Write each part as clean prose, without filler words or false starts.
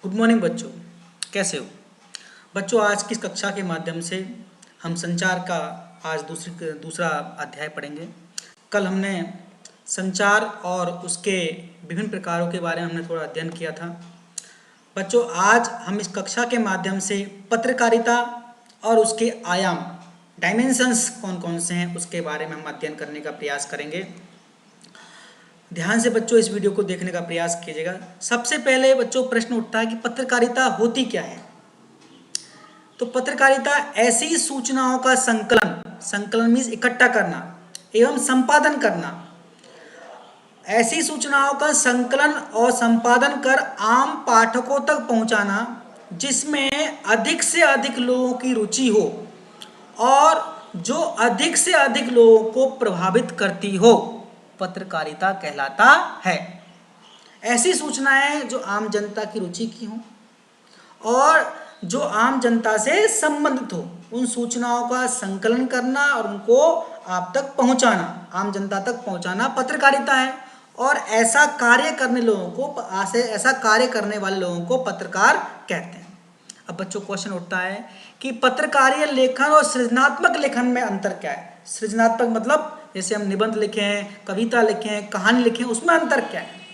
Good morning बच्चों, कैसे हो बच्चों। आज की कक्षा के माध्यम से हम संचार का आज दूसरा अध्याय पढ़ेंगे। कल हमने संचार और उसके विभिन्न प्रकारों के बारे में हमने थोड़ा अध्ययन किया था। बच्चों, आज हम इस कक्षा के माध्यम से पत्रकारिता और उसके आयाम, डायमेंशंस कौन कौन से हैं उसके बारे में हम अध्ययन करने का प्रयास करेंगे। ध्यान से बच्चों इस वीडियो को देखने का प्रयास कीजिएगा। सबसे पहले बच्चों प्रश्न उठता है कि पत्रकारिता होती क्या है। तो पत्रकारिता ऐसी सूचनाओं का संकलन मीन्स इकट्ठा करना एवं संपादन करना, ऐसी सूचनाओं का संकलन और संपादन कर आम पाठकों तक पहुंचाना जिसमें अधिक से अधिक लोगों की रुचि हो और जो अधिक से अधिक लोगों को प्रभावित करती हो, पत्रकारिता कहलाता है। ऐसी सूचनाएं जो आम जनता की रुचि की हों और जो आम जनता से संबंधित हो, उन सूचनाओं का संकलन करना और उनको आप तक पहुंचाना, आम जनता तक पहुंचाना पत्रकारिता है। और ऐसा कार्य करने वाले लोगों को पत्रकार कहते हैं। अब बच्चों क्वेश्चन उठता है कि पत्रकारीय लेखन और सृजनात्मक लेखन में अंतर क्या है। सृजनात्मक मतलब जैसे हम निबंध लिखें, कविता लिखें, कहानी लिखें, उसमें अंतर क्या है।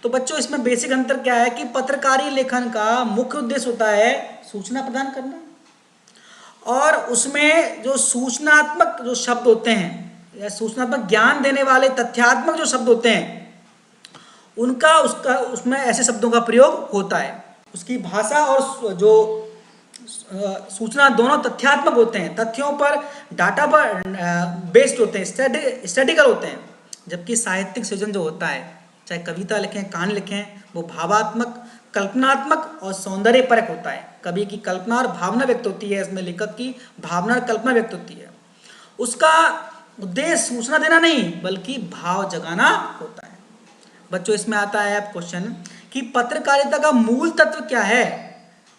तो बच्चों इसमें बेसिक अंतर क्या है कि पत्रकारीय लेखन का मुख्य उद्देश्य होता है सूचना प्रदान करना, और उसमें जो सूचनात्मक जो शब्द होते हैं या सूचनात्मक ज्ञान देने वाले तथ्यात्मक जो शब्द होते हैं उसमें ऐसे शब्दों का प्रयोग होता है। उसकी भाषा और जो सूचना दोनों तथ्यात्मक होते हैं, तथ्यों पर, डाटा पर बेस्ड होते हैं, स्टैटिकल होते हैं। जबकि साहित्यिक सृजन जो होता है, चाहे कविता लिखें, कहानी लिखें, वो भावात्मक, कल्पनात्मक और सौंदर्य परक होता है। कवि की कल्पना और भावना व्यक्त होती है, इसमें लेखक की भावना और कल्पना व्यक्त होती है। उसका उद्देश्य सूचना देना नहीं बल्कि भाव जगाना होता है। बच्चों इसमें आता है अब क्वेश्चन कि पत्रकारिता का मूल तत्व क्या है,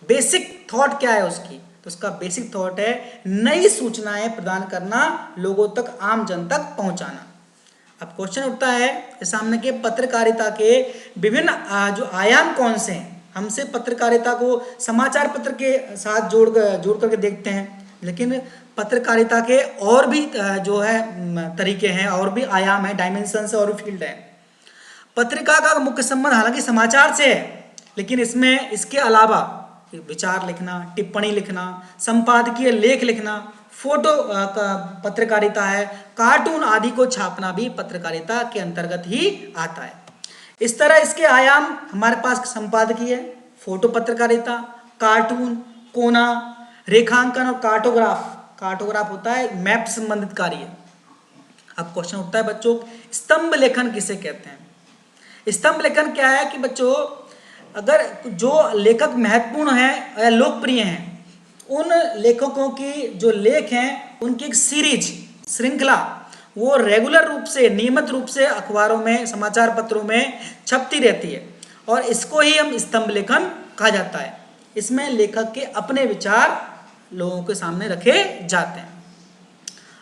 बेसिक थॉट क्या है उसकी। तो उसका बेसिक थॉट है नई सूचनाएं प्रदान करना, लोगों तक, आम जन तक पहुंचाना। अब क्वेश्चन उठता है सामने के पत्रकारिता के विभिन्न जो आयाम कौन से हैं। हमसे पत्रकारिता को समाचार पत्र के साथ जोड़ करके देखते हैं, लेकिन पत्रकारिता के और भी जो है तरीके हैं, और भी आयाम है, डायमेंशंस और फील्ड है। पत्रिका का मुख्य संबंध हालांकि समाचार से है, लेकिन इसमें इसके अलावा विचार लिखना, टिप्पणी लिखना, संपादकीय लेख लिखना, फोटो पत्रकारिता है, कार्टून आदि को छापना भी पत्रकारिता के अंतर्गत ही आता है। इस तरह इसके आयाम हमारे पास संपादकीय, फोटो पत्रकारिता, कार्टून, कोना, रेखांकन और कार्टोग्राफ होता है मैप संबंधित कार्य। अब क्वेश्चन उठता है बच्चों, स्तंभ लेखन किसे कहते हैं। स्तंभ लेखन क्या है कि बच्चों, अगर जो लेखक महत्वपूर्ण हैं या लोकप्रिय हैं, उन लेखकों की जो लेख हैं उनकी एक सीरीज, श्रृंखला, वो रेगुलर रूप से, नियमित रूप से अखबारों में, समाचार पत्रों में छपती रहती है, और इसको ही हम स्तंभ लेखन कहा जाता है। इसमें लेखक के अपने विचार लोगों के सामने रखे जाते हैं।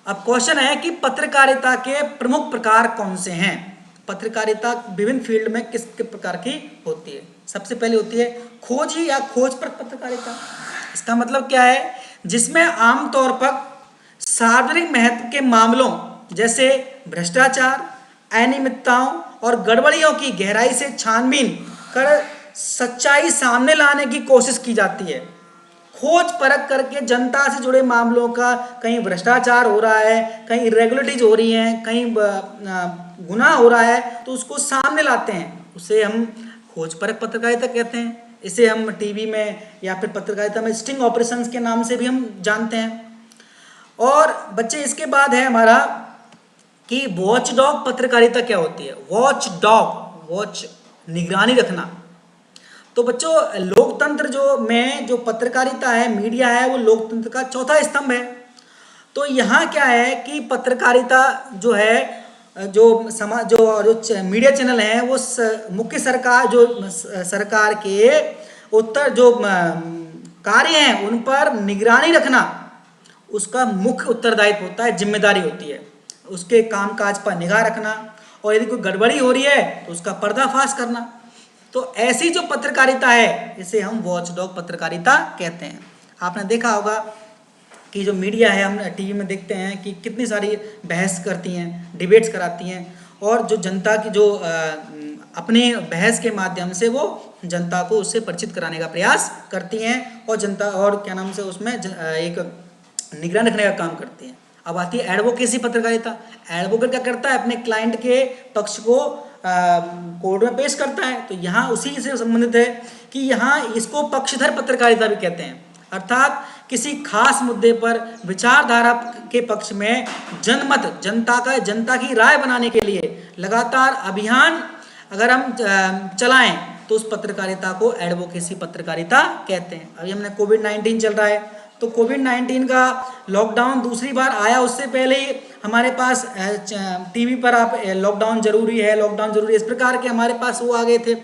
अब क्वेश्चन है कि पत्रकारिता के प्रमुख प्रकार कौन से हैं। पत्रकारिता विभिन्न फील्ड में किस प्रकार की होती है। सबसे पहले होती है खोजी या खोजपरक पत्रकारिता। इसका मतलब क्या है, जिसमें आमतौर पर सार्वजनिक महत्व के मामलों जैसे भ्रष्टाचार, अनियमितताओं और गड़बड़ियों की गहराई से छानबीन कर सच्चाई सामने लाने की कोशिश की जाती है। खोज परख करके जनता से जुड़े मामलों का, कहीं भ्रष्टाचार हो रहा है, कहीं इरेगुलरिटीज हो रही हैं, कहीं गुनाह हो रहा है, तो उसको सामने लाते हैं, उसे हम खोज परख पत्रकारिता कहते हैं। इसे हम टीवी में या फिर पत्रकारिता में स्टिंग ऑपरेशंस के नाम से भी हम जानते हैं। और बच्चे इसके बाद है हमारा कि वॉच डॉग पत्रकारिता क्या होती है। वॉच निगरानी रखना। तो बच्चों लोकतंत्र जो पत्रकारिता है, मीडिया है, वो लोकतंत्र का चौथा स्तंभ है। तो यहाँ क्या है कि पत्रकारिता जो है, जो मीडिया चैनल हैं, वो मुख्य सरकार के उत्तर जो कार्य हैं उन पर निगरानी रखना उसका मुख्य उत्तरदायित्व होता है, जिम्मेदारी होती है। उसके कामकाज पर निगाह रखना, और यदि कोई गड़बड़ी हो रही है तो उसका पर्दाफाश करना। तो ऐसी जो पत्रकारिता है इसे हम वॉचडॉग पत्रकारिता कहते हैं। आपने देखा होगा कि जो मीडिया है, हम टीवी में देखते हैं कि कितनी सारी बहस करती हैं, डिबेट्स कराती हैं, और जो जनता की जो अपने बहस के माध्यम से वो जनता को उससे परिचित कराने का प्रयास करती हैं, और जनता और क्या नाम से उसमें एक निगरान रखने का काम करती हैं। अब आती है एडवोकेसी पत्रकारिता। एडवोकेट क्या करता है, अपने क्लाइंट के पक्ष को कोर्ट में पेश करता है। तो यहाँ उसी से संबंधित है कि यहाँ इसको पक्षधर पत्रकारिता भी कहते हैं, अर्थात किसी खास मुद्दे पर विचारधारा के पक्ष में जनमत, जनता की राय बनाने के लिए लगातार अभियान अगर हम चलाएं तो उस पत्रकारिता को एडवोकेसी पत्रकारिता कहते हैं। अभी हमने कोविड-19 चल रहा है, तो कोविड-19 का लॉकडाउन दूसरी बार आया, उससे पहले ही हमारे पास टीवी पर आप लॉकडाउन जरूरी है, लॉकडाउन जरूरी है, इस प्रकार के हमारे पास वो आ गए थे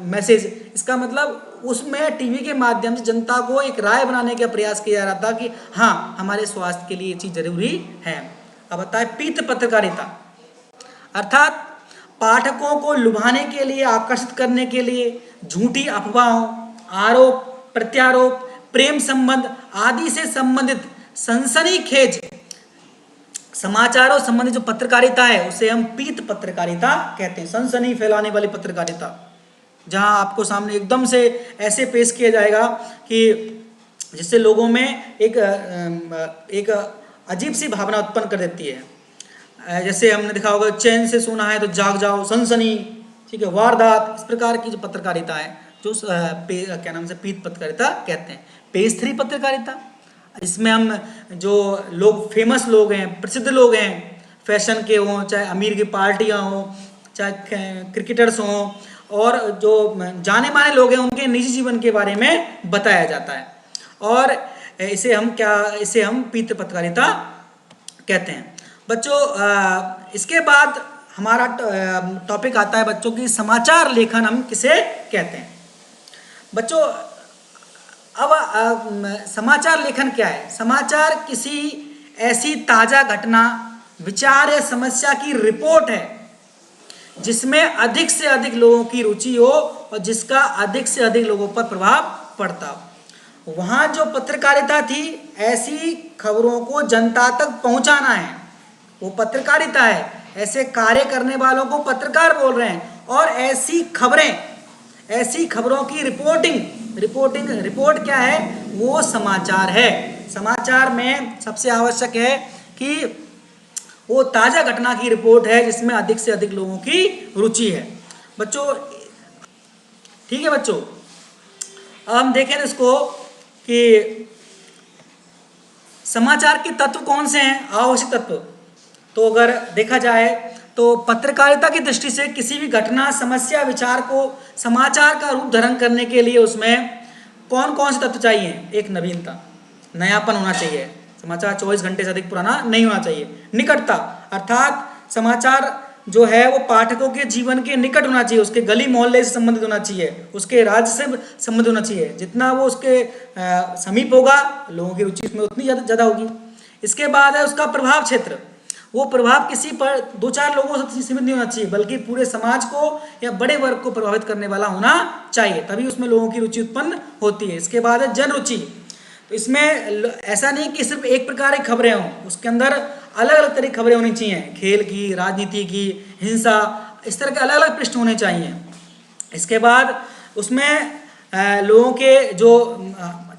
मैसेज। इसका मतलब उसमें टीवी के माध्यम से जनता को एक राय बनाने का प्रयास किया जा रहा था कि हाँ, हमारे स्वास्थ्य के लिए ये चीज़ जरूरी है। अब बताए पीत पत्रकारिता, अर्थात पाठकों को लुभाने के लिए, आकर्षित करने के लिए झूठी अफवाहों, आरोप प्रत्यारोप, प्रेम संबंध आदि से संबंधित सनसनीखेज समाचारों संबंधित जो पत्रकारिता है उसे हम पीत पत्रकारिता कहते हैं। सनसनी फैलाने वाली पत्रकारिता, जहां आपको सामने एकदम से ऐसे पेश किया जाएगा कि जिससे लोगों में एक अजीब सी भावना उत्पन्न कर देती है। जैसे हमने देखा होगा, चैन से सोना है तो जाग जाओ, सनसनी, ठीक है, वारदात, इस प्रकार की जो पत्रकारिता है जो क्या नाम से पीत पत्रकारिता कहते हैं। पेज 3 पत्रकारिता, इसमें हम जो लोग फेमस लोग हैं, प्रसिद्ध लोग हैं, फैशन के हों, चाहे अमीर की पार्टियां हों, चाहे क्रिकेटर्स हों, और जो जाने माने लोग हैं उनके निजी जीवन के बारे में बताया जाता है, और इसे हम पीत पत्रकारिता कहते हैं। बच्चों, इसके बाद हमारा टॉपिक आता है बच्चों की समाचार लेखन हम किसे कहते हैं। बच्चों, अब समाचार लेखन क्या है? समाचार किसी ऐसी ताजा घटना, विचार या समस्या की रिपोर्ट है जिसमें अधिक से अधिक लोगों की रुचि हो और जिसका अधिक से अधिक लोगों पर प्रभाव पड़ता हो। वहां जो पत्रकारिता थी, ऐसी खबरों को जनता तक पहुंचाना है, वो पत्रकारिता है। ऐसे कार्य करने वालों को पत्रकार बोल रहे हैं, और ऐसी खबरों की रिपोर्ट क्या है? वो समाचार है। समाचार में सबसे आवश्यक है कि वो ताजा घटना की रिपोर्ट है जिसमें अधिक से अधिक लोगों की रुचि है। बच्चों, ठीक है बच्चों, अब हम देखें इसको कि समाचार के तत्व कौन से हैं, आवश्यक तत्व। तो अगर देखा जाए तो पत्रकारिता की दृष्टि से किसी भी घटना, समस्या, विचार को समाचार का रूप धारण करने के लिए उसमें कौन कौन से तत्व चाहिए? एक, नवीनता, नयापन होना चाहिए। समाचार 24 घंटे से अधिक पुराना नहीं होना चाहिए। निकटता, अर्थात समाचार जो है वो पाठकों के जीवन के निकट होना चाहिए, उसके गली मोहल्ले से संबंधित होना चाहिए, उसके राज्य से संबंधित होना चाहिए। जितना वो उसके समीप होगा, लोगों की रुचि उसमें उतनी ज़्यादा होगी। इसके बाद है उसका प्रभाव क्षेत्र। वो प्रभाव किसी पर 2-4 लोगों से सीमित नहीं होना चाहिए, बल्कि पूरे समाज को या बड़े वर्ग को प्रभावित करने वाला होना चाहिए, तभी उसमें लोगों की रुचि उत्पन्न होती है। इसके बाद है जन रुचि। तो इसमें ऐसा नहीं कि सिर्फ एक प्रकार की खबरें हों, उसके अंदर अलग अलग तरह की खबरें होनी चाहिए, खेल की, राजनीति की, हिंसा, इस तरह के अलग अलग पृष्ठ होने चाहिए। इसके बाद उसमें लोगों के जो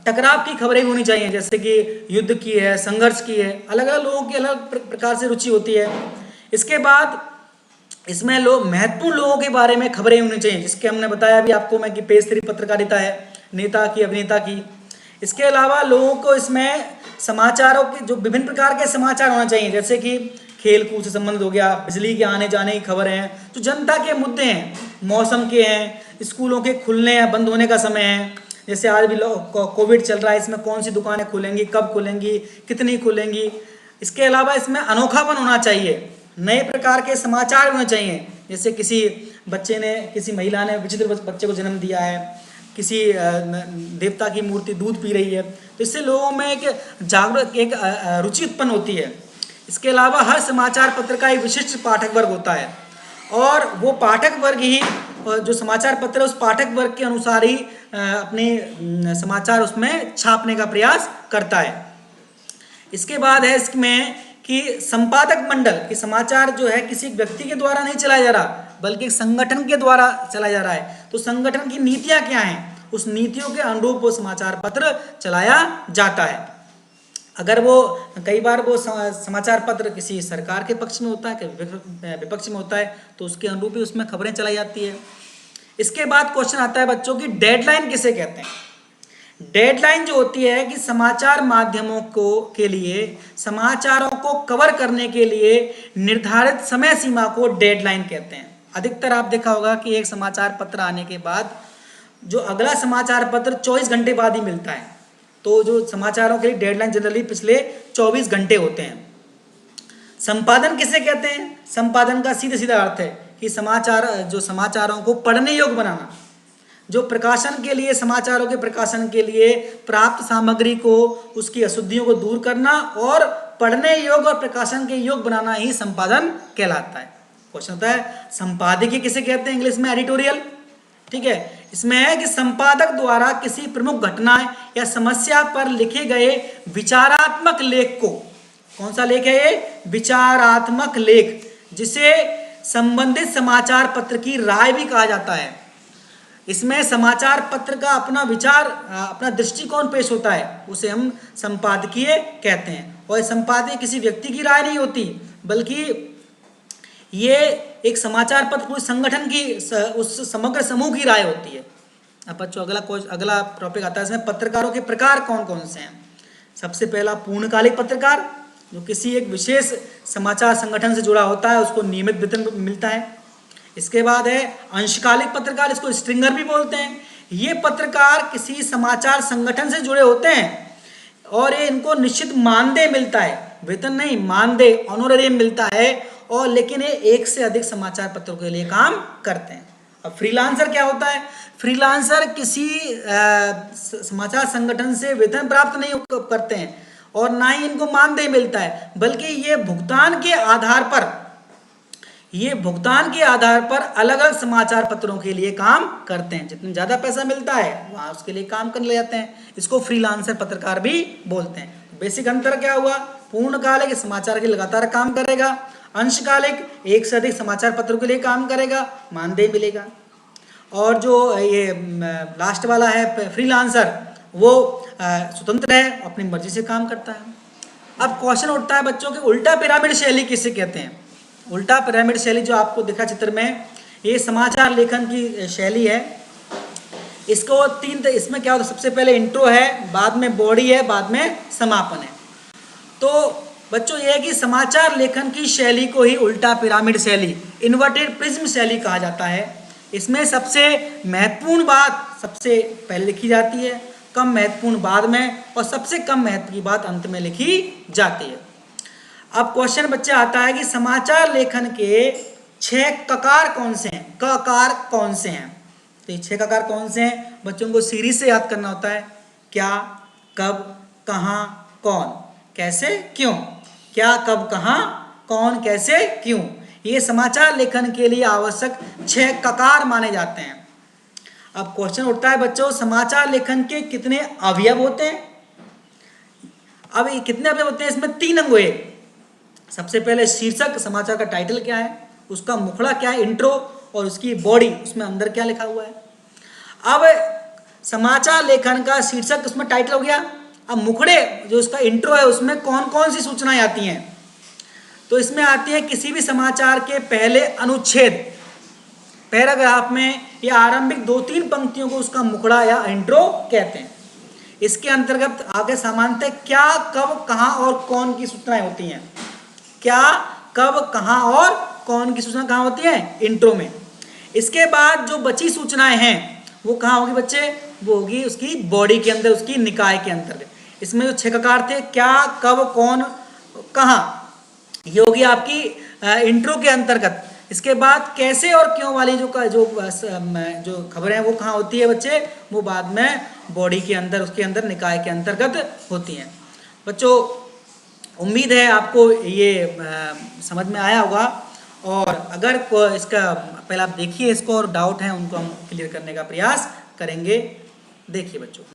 टकराव की खबरें भी होनी चाहिए, जैसे कि युद्ध की है, संघर्ष की है, अलग अलग लोगों की अलग प्रकार से रुचि होती है। इसके बाद इसमें महत्वपूर्ण लोगों के बारे में खबरें होनी चाहिए, जिसके हमने बताया अभी आपको मैं कि पेज 3 पत्रकारिता है, नेता की, अभिनेता की। इसके अलावा लोगों को इसमें समाचारों के जो विभिन्न प्रकार के समाचार होना चाहिए, जैसे कि खेल कूद से संबंधित हो गया, बिजली के आने जाने की खबर है, जो जनता के मुद्दे हैं, मौसम के हैं, स्कूलों के खुलने या बंद होने का समय है, जैसे आज भी कोविड चल रहा है, इसमें कौन सी दुकानें खुलेंगी, कब खुलेंगी, कितनी खुलेंगी। इसके अलावा इसमें अनोखापन होना चाहिए, नए प्रकार के समाचार होने चाहिए, जैसे किसी महिला ने विचित्र बच्चे को जन्म दिया है, किसी देवता की मूर्ति दूध पी रही है, तो इससे लोगों में एक रुचि उत्पन्न होती है। इसके अलावा हर समाचार पत्र का एक विशिष्ट पाठक वर्ग होता है, और वो पाठक वर्ग ही जो समाचार पत्र है उस पाठक वर्ग के अनुसार ही अपने समाचार उसमें छापने का प्रयास करता है। इसके बाद है इसमें कि संपादक मंडल, कि समाचार जो है किसी व्यक्ति के द्वारा नहीं चलाया जा रहा बल्कि एक संगठन के द्वारा चलाया जा रहा है। तो संगठन की नीतियां क्या हैं, उस नीतियों के अनुरूप वो समाचार पत्र चलाया जाता है। अगर वो कई बार वो समाचार पत्र किसी सरकार के पक्ष में होता है, कभी विपक्ष में होता है, तो उसके अनुरूप ही उसमें खबरें चलाई जाती है। इसके बाद क्वेश्चन आता है बच्चों की डेडलाइन किसे कहते हैं। डेडलाइन जो होती है कि समाचार माध्यमों को के लिए समाचारों को कवर करने के लिए निर्धारित समय सीमा को डेडलाइन कहते हैं। अधिकतर आप देखा होगा कि एक समाचार पत्र आने के बाद जो अगला समाचार पत्र 24 घंटे बाद ही मिलता है। तो जो समाचारों के लिए डेडलाइन जनरली पिछले 24 घंटे होते हैं। संपादन किसे कहते हैं। संपादन का सीधा सीधा अर्थ है कि समाचारों को पढ़ने योग्य बनाना, जो प्रकाशन के लिए समाचारों के प्रकाशन के लिए प्राप्त सामग्री को उसकी अशुद्धियों को दूर करना और पढ़ने योग्य और प्रकाशन के योग्य बनाना ही संपादन कहलाता है। क्वेश्चन होता है संपादकीय किसे कहते हैं, इंग्लिश में एडिटोरियल। ठीक है, इसमें है कि संपादक द्वारा किसी प्रमुख घटना या समस्या पर लिखे गए विचारात्मक लेख को, कौन सा लेख है ये, विचारात्मक लेख, जिसे संबंधित समाचार पत्र की राय भी कहा जाता है। इसमें समाचार पत्र का अपना विचार, अपना दृष्टिकोण पेश होता है, उसे हम संपादकीय कहते हैं। और संपादकीय किसी व्यक्ति की राय नहीं होती, बल्कि ये एक समाचार पत्र पूरे संगठन की उस समग्र समूह की राय होती है। अब बच्चों अगला टॉपिक आता है, इसमें पत्रकारों के प्रकार कौन कौन से हैं। सबसे पहला पूर्णकालिक पत्रकार, जो किसी एक विशेष समाचार संगठन से जुड़ा होता है, उसको नियमित वेतन मिलता है। इसके बाद है अंशकालिक पत्रकार, इसको स्ट्रिंगर भी बोलते हैं। ये पत्रकार किसी समाचार संगठन से जुड़े होते हैं और ये इनको निश्चित मानदेय मिलता है, वेतन नहीं, मानदेय, ऑनोरेरियम मिलता है। और लेकिन ये एक से अधिक समाचार पत्रों के लिए काम करते हैं। अब फ्रीलांसर क्या होता है। फ्रीलांसर किसी समाचार संगठन से वेतन प्राप्त नहीं करते हैं और ना ही इनको मानदेय मिलता है, बल्कि ये भुगतान के आधार पर अलग अलग समाचार पत्रों के लिए काम करते हैं। जितना ज़्यादा पैसा मिलता है वहाँ उसके लिए काम करने ले जाते हैं। इसको फ्रीलांसर पत्रकार भी बोलते हैं। बेसिक अंतर क्या हुआ, पूर्णकालिक समाचार के लगातार काम करेगा, अंशकालिक एक से अधिक समाचार पत्रों के लिए काम करेगा, मानदेय मिलेगा। और जो ये लास्ट वाला है फ्रीलांसर, वो स्वतंत्र है, अपनी मर्जी से काम करता है। अब क्वेश्चन उठता है बच्चों के उल्टा पिरामिड शैली किसे कहते हैं। उल्टा पिरामिड शैली जो आपको दिखा चित्र में, ये समाचार लेखन की शैली है। इसको इसमें क्या होता है, सबसे पहले इंट्रो है, बाद में बॉडी है, बाद में समापन है। तो बच्चों ये है कि समाचार लेखन की शैली को ही उल्टा पिरामिड शैली, इन्वर्टेड प्रिज्म शैली कहा जाता है। इसमें सबसे महत्वपूर्ण बात सबसे पहले लिखी जाती है, कम महत्वपूर्ण बाद में, और सबसे कम महत्व की बात अंत में लिखी जाती है। अब क्वेश्चन बच्चे आता है कि समाचार लेखन के 6 ककार कौन से हैं, ककार कौन से हैं। तो ये 6 ककार कौन से हैं, बच्चों को सीरीज से याद करना होता है। क्या, कब, कहाँ, कौन, कैसे, क्यों। क्या, कब, कहाँ, कौन, कैसे, क्यों, ये समाचार लेखन के लिए आवश्यक 6 ककार माने जाते हैं। अब क्वेश्चन उठता है बच्चों, समाचार लेखन के कितने अवयव होते हैं। अब ये कितने अवयव होते हैं, इसमें 3 अंग हुए। सबसे पहले शीर्षक, समाचार का टाइटल क्या है, उसका मुखड़ा क्या है, इंट्रो, और उसकी बॉडी, उसमें अंदर क्या लिखा हुआ है। अब समाचार लेखन का शीर्षक, उसमें टाइटल हो गया। अब मुखड़े, जो उसका इंट्रो है, उसमें कौन कौन सी सूचनाएं आती हैं। तो इसमें आती है किसी भी समाचार के पहले अनुच्छेद, पैराग्राफ में, या आरंभिक 2-3 पंक्तियों को उसका मुखड़ा या इंट्रो कहते हैं। इसके अंतर्गत आगे सामान्यतः क्या, कब, कहाँ और कौन की सूचनाएं होती हैं। क्या, कब, कहाँ और कौन की सूचना कहाँ होती है, इंट्रो में। इसके बाद जो बची सूचनाएं हैं वो कहाँ होगी बच्चे, वो होगी उसकी बॉडी के अंदर, उसकी निकाय के अंतर्गत। इसमें जो 6 ककार थे, क्या, कब, कौन, कहाँ, ये होगी आपकी इंट्रो के अंतर्गत। इसके बाद कैसे और क्यों वाली जो खबरें हैं वो कहाँ होती है बच्चे, वो बाद में बॉडी के अंदर, उसके अंदर निकाय के अंतर्गत होती हैं। बच्चों उम्मीद है आपको ये समझ में आया होगा। और अगर इसका पहले आप देखिए इसको और डाउट है उनको हम क्लियर करने का प्रयास करेंगे। देखिए बच्चों,